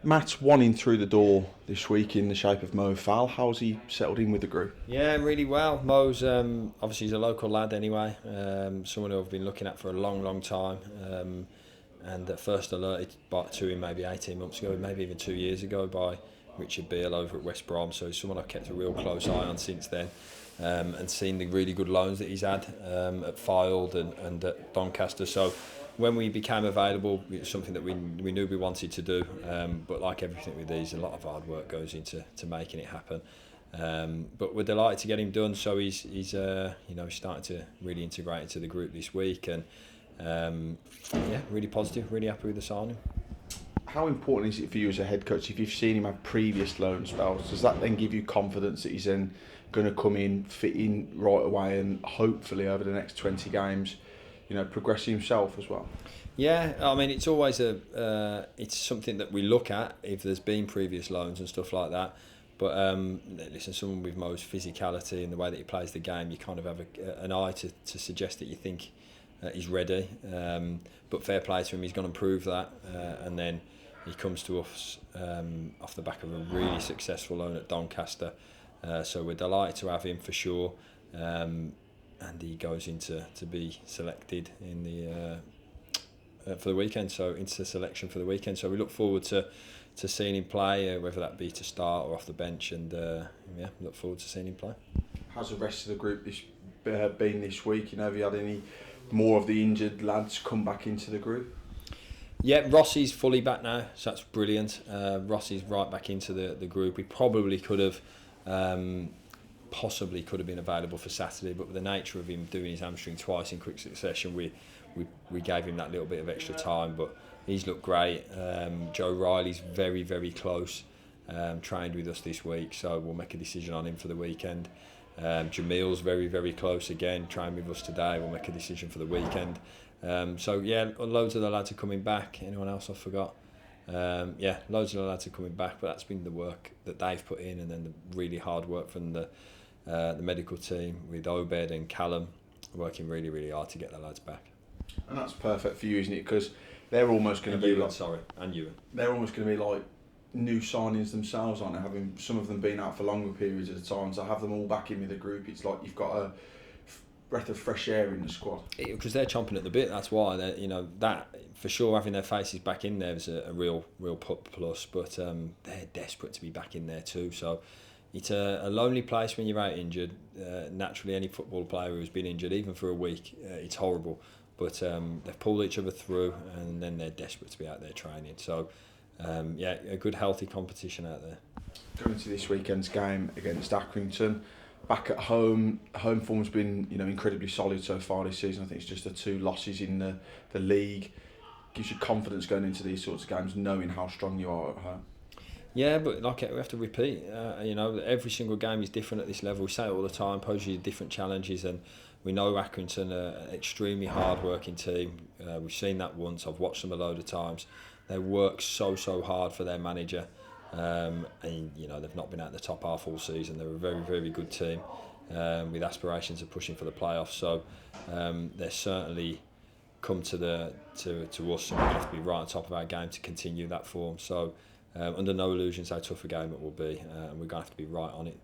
Matt's one in through the door this week in the shape of Mo Fall. How's he settled in with the group? Yeah, really well. Mo's obviously he's a local lad anyway, someone who I've been looking at for a long time. And at first alerted to him maybe 18 months ago, maybe even 2 years ago by Richard Beale over at West Brom. So he's someone I've kept a real close eye on since then, and seen the really good loans that he's had at Fylde and at Doncaster. So when we became available, it was something that we knew we wanted to do. But like everything with these, a lot of hard work goes into making it happen. But we're delighted to get him done. So he's starting to really integrate into the group this week, and really positive, really happy with the signing. How important is it for you as a head coach, if you've seen him have previous loan spells, does that then give you confidence that he's then going to come in, fit in right away, and hopefully over the next 20 games, progress himself as well? Yeah, I mean, it's always it's something that we look at if there's been previous loans and stuff like that. But listen, someone with Mo's physicality and the way that he plays the game, you kind of have an eye to suggest that you think he's ready. But fair play to him, he's going to prove that, and then he comes to us off the back of a really successful loan at Doncaster. So we're delighted to have him for sure. And he goes into to be selected in the for the weekend. So into selection for the weekend. So we look forward to seeing him play, whether that be to start or off the bench. And look forward to seeing him play. How's the rest of the group been this week? Have you had any more of the injured lads come back into the group? Yeah, Rossi's fully back now, so that's brilliant. Rossi's right back into the group. We probably could have been available for Saturday, but with the nature of him doing his hamstring twice in quick succession, we gave him that little bit of extra time. But he's looked great. Joe Riley's very, very close, trained with us this week, so we'll make a decision on him for the weekend. Jamil's very, very close again, trained with us today. We'll make a decision for the weekend. Loads of the lads are coming back. Anyone else I forgot? Loads of the lads are coming back, but that's been the work that they've put in, and then the really hard work from the medical team with Obed and Callum working really, really hard to get the lads back. And that's perfect for you, isn't it? Because they're almost going to be They're almost going to be like new signings themselves, aren't they? Having some of them been out for longer periods at a time, so have them all back in with the group. It's like you've got a breath of fresh air in the squad. Because they're chomping at the bit. That's why that for sure, having their faces back in there is a real plus. But they're desperate to be back in there too. So it's a lonely place when you're out injured. Naturally, any football player who's been injured, even for a week, it's horrible. But they've pulled each other through, and then they're desperate to be out there training. So a good healthy competition out there. Going to this weekend's game against Accrington, back at home form's been incredibly solid so far this season. I think it's just the 2 losses in the league. Gives you confidence going into these sorts of games, knowing how strong you are at home. Yeah, but we have to repeat. Every single game is different at this level. We say it all the time, pose you different challenges, and we know Accrington are an extremely hard-working team. We've seen that once. I've watched them a load of times. They work so hard for their manager, and they've not been at the top half all season. They're a very, very good team with aspirations of pushing for the playoffs. So they're certainly come to us, and we have to be right on top of our game to continue that form. So under no illusions how tough a game it will be, and we're going to have to be right on it